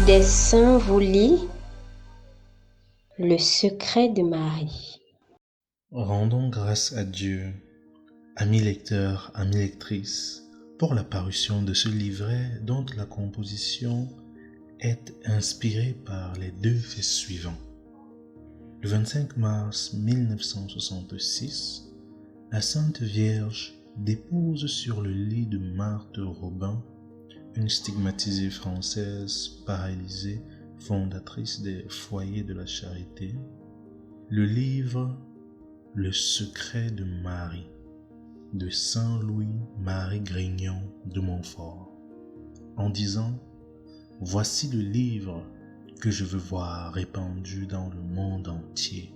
des saints vous lit le secret de Marie. Rendons grâce à Dieu, amis lecteurs, amis lectrices, pour la parution de ce livret dont la composition est inspirée par les deux faits suivants. Le 25 mars 1966, la Sainte Vierge dépose sur le lit de Marthe Robin, une stigmatisée française paralysée, fondatrice des foyers de la charité, le livre Le secret de Marie de Saint Louis-Marie Grignon de Montfort, en disant « Voici le livre que je veux voir répandu dans le monde entier. »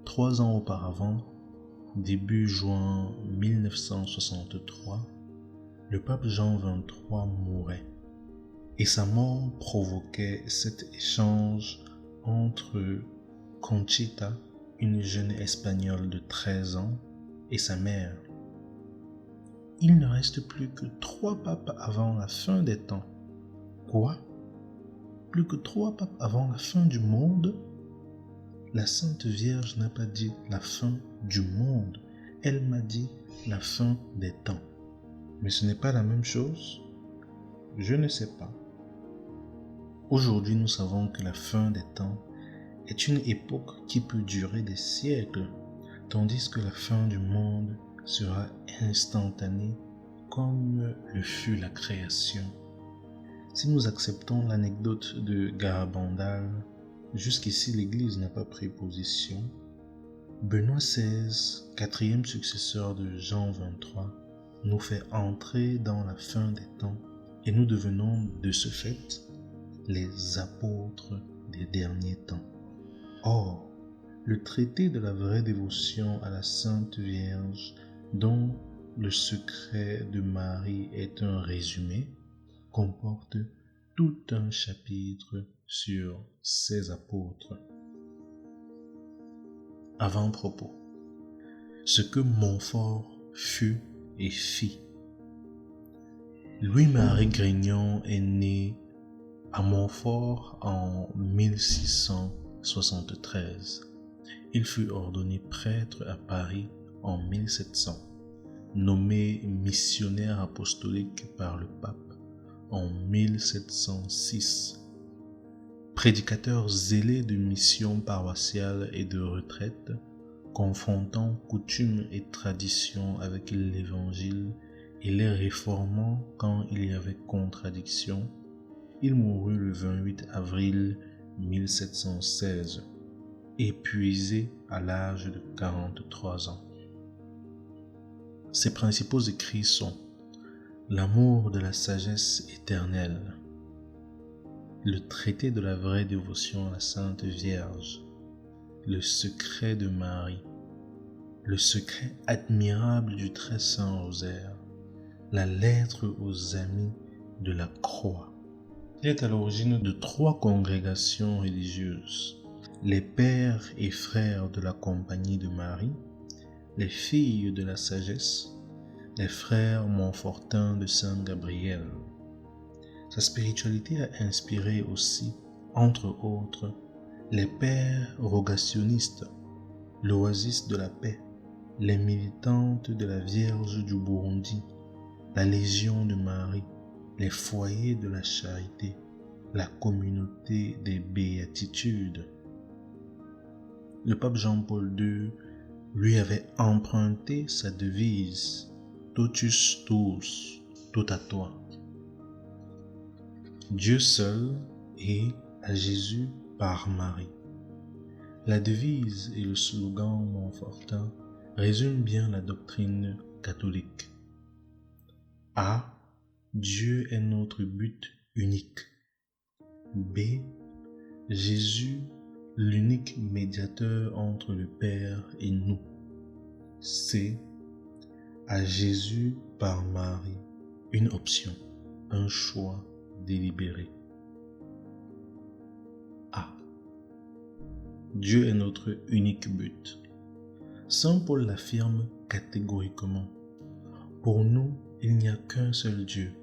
3 ans auparavant, début juin 1963, le pape Jean XXIII mourait et sa mort provoquait cet échange entre Conchita, une jeune espagnole de 13 ans, et sa mère. Il ne reste plus que 3 papes avant la fin des temps. Quoi? Plus que 3 papes avant la fin du monde? La Sainte Vierge n'a pas dit la fin du monde, elle m'a dit la fin des temps. Mais ce n'est pas la même chose? Je ne sais pas. Aujourd'hui, nous savons que la fin des temps est une époque qui peut durer des siècles, tandis que la fin du monde sera instantanée comme le fut la création. Si nous acceptons l'anecdote de Garabandal, jusqu'ici l'Église n'a pas pris position. Benoît XVI, 4e successeur de Jean XXIII, nous fait entrer dans la fin des temps et nous devenons de ce fait les apôtres des derniers temps. Or, le traité de la vraie dévotion à la Sainte Vierge, dont le secret de Marie est un résumé, comporte tout un chapitre sur ces apôtres. Avant-propos. Ce que Montfort fut et fit. Louis-Marie Grignon est né à Montfort en 1673. Il fut ordonné prêtre à Paris en 1700, nommé missionnaire apostolique par le pape en 1706, prédicateur zélé de missions paroissiales et de retraite, confrontant coutumes et traditions avec l'évangile et les réformant quand il y avait contradiction. Il mourut le 28 avril 1716, épuisé à l'âge de 43 ans. Ses principaux écrits sont L'amour de la sagesse éternelle, Le traité de la vraie dévotion à la Sainte Vierge, Le secret de Marie, Le secret admirable du très saint rosaire, La lettre aux amis de la croix. Il est à l'origine de 3 congrégations religieuses, les pères et frères de la Compagnie de Marie, les filles de la sagesse, les frères Montfortins de Saint-Gabriel. Sa spiritualité a inspiré aussi, entre autres, les pères rogationnistes, l'Oasis de la paix, les militantes de la Vierge du Burundi, la Légion de Marie, les foyers de la charité, la communauté des béatitudes. Le pape Jean-Paul II lui avait emprunté sa devise « Totus tuus », tout à toi. Dieu seul et à Jésus par Marie. La devise et le slogan montfortin résument bien la doctrine catholique. A. Dieu est notre but unique. B. Jésus, l'unique médiateur entre le Père et nous. C. À Jésus par Marie, une option, un choix délibéré. A. Dieu est notre unique but. Saint Paul l'affirme catégoriquement. Pour nous, il n'y a qu'un seul Dieu,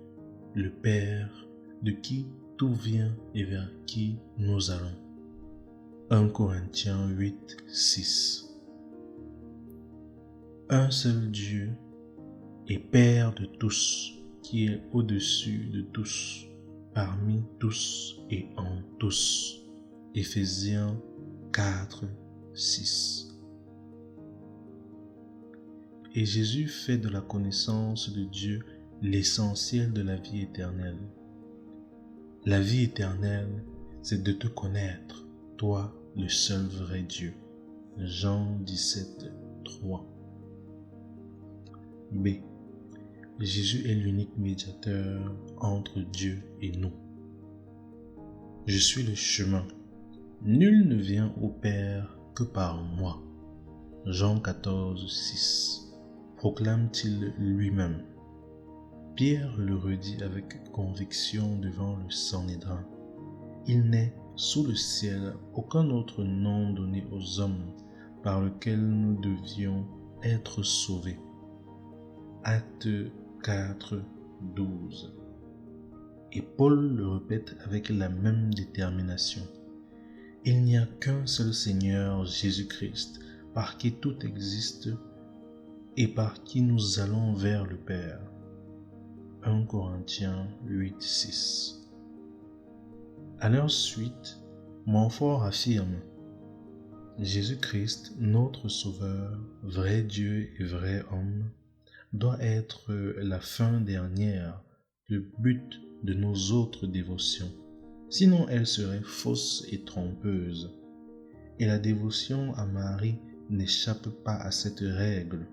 le Père, de qui d'où vient et vers qui nous allons. 1 Corinthiens 8, 6. Un seul Dieu et Père de tous, qui est au-dessus de tous, parmi tous et en tous. Éphésiens 4, 6. Et Jésus fait de la connaissance de Dieu l'essentiel de la vie éternelle. La vie éternelle, c'est de te connaître, toi, le seul vrai Dieu. Jean 17, 3. B. Jésus est l'unique médiateur entre Dieu et nous. Je suis le chemin. Nul ne vient au Père que par moi. Jean 14, 6. Proclame-t-il lui-même. Pierre le redit avec conviction devant le Sanhédrin. Il n'est sous le ciel aucun autre nom donné aux hommes par lequel nous devions être sauvés. Acte 4, 12. Et Paul le répète avec la même détermination. Il n'y a qu'un seul Seigneur, Jésus-Christ, par qui tout existe et par qui nous allons vers le Père. 1 Corinthiens 8, 6. À leur suite, Montfort affirme: Jésus-Christ, notre Sauveur, vrai Dieu et vrai homme, doit être la fin dernière, le but de nos autres dévotions. Sinon, elle serait fausse et trompeuse. Et la dévotion à Marie n'échappe pas à cette règle.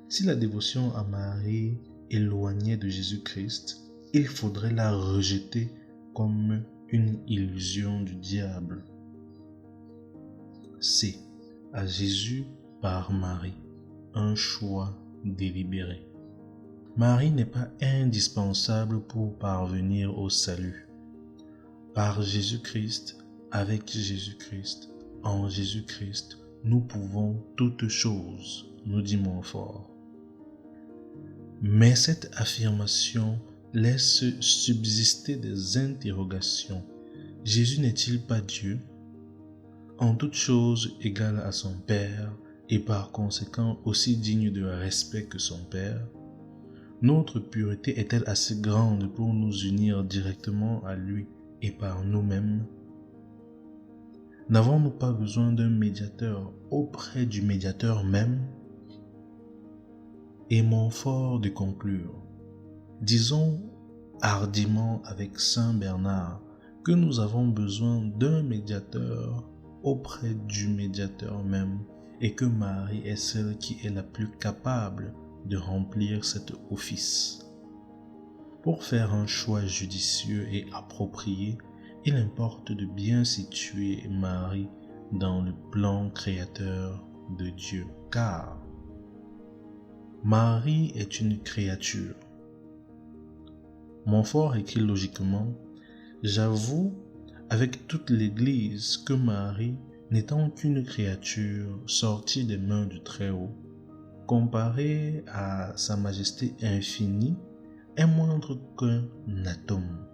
Si la dévotion à Marie éloignait de Jésus-Christ, il faudrait la rejeter comme une illusion du diable. C. À Jésus par Marie, un choix délibéré. Marie n'est pas indispensable pour parvenir au salut. Par Jésus-Christ, avec Jésus-Christ, en Jésus-Christ, nous pouvons toutes choses, nous dit Montfort. Mais cette affirmation laisse subsister des interrogations. Jésus n'est-il pas Dieu, en toute chose égal à son Père et par conséquent aussi digne de respect que son Père? Notre pureté est-elle assez grande pour nous unir directement à lui et par nous-mêmes? N'avons-nous pas besoin d'un médiateur auprès du médiateur même? Et Montfort de conclure: disons hardiment avec saint Bernard que nous avons besoin d'un médiateur auprès du médiateur même et que Marie est celle qui est la plus capable de remplir cet office. Pour faire un choix judicieux et approprié, il importe de bien situer Marie dans le plan créateur de Dieu, car Marie est une créature. Montfort écrit logiquement: j'avoue avec toute l'Église que Marie, n'étant qu'une créature sortie des mains du Très-Haut, comparée à Sa Majesté infinie, est moindre qu'un atome,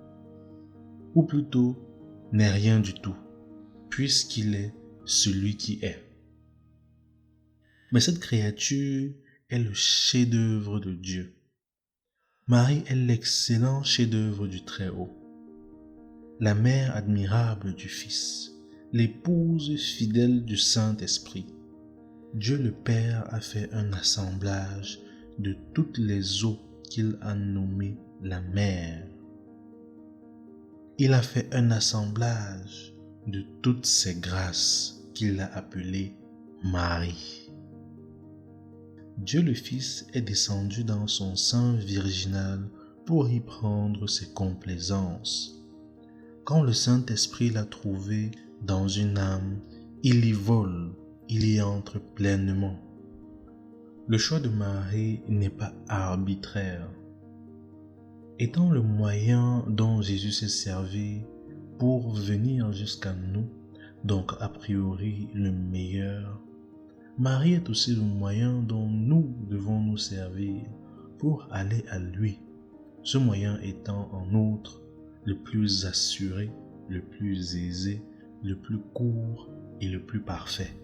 ou plutôt n'est rien du tout, puisqu'il est celui qui est. Mais cette créature est le chef-d'œuvre de Dieu. Marie est l'excellent chef-d'œuvre du Très-Haut, la mère admirable du Fils, l'épouse fidèle du Saint-Esprit. Dieu le Père a fait un assemblage de toutes les eaux qu'il a nommées la mer. Il a fait un assemblage de toutes ces grâces qu'il a appelées Marie. Dieu le Fils est descendu dans son sein virginal pour y prendre ses complaisances. Quand le Saint-Esprit l'a trouvé dans une âme, il y vole, il y entre pleinement. Le choix de Marie n'est pas arbitraire. Étant le moyen dont Jésus s'est servi pour venir jusqu'à nous, donc a priori le meilleur, Marie est aussi le moyen dont nous devons nous servir pour aller à lui, ce moyen étant en outre le plus assuré, le plus aisé, le plus court et le plus parfait.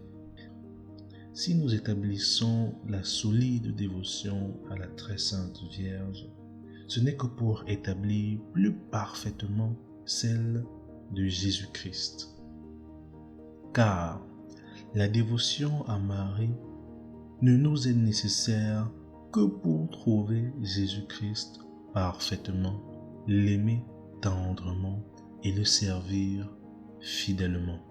Si nous établissons la solide dévotion à la très sainte Vierge, ce n'est que pour établir plus parfaitement celle de Jésus-Christ. Car la dévotion à Marie ne nous est nécessaire que pour trouver Jésus-Christ parfaitement, l'aimer tendrement et le servir fidèlement.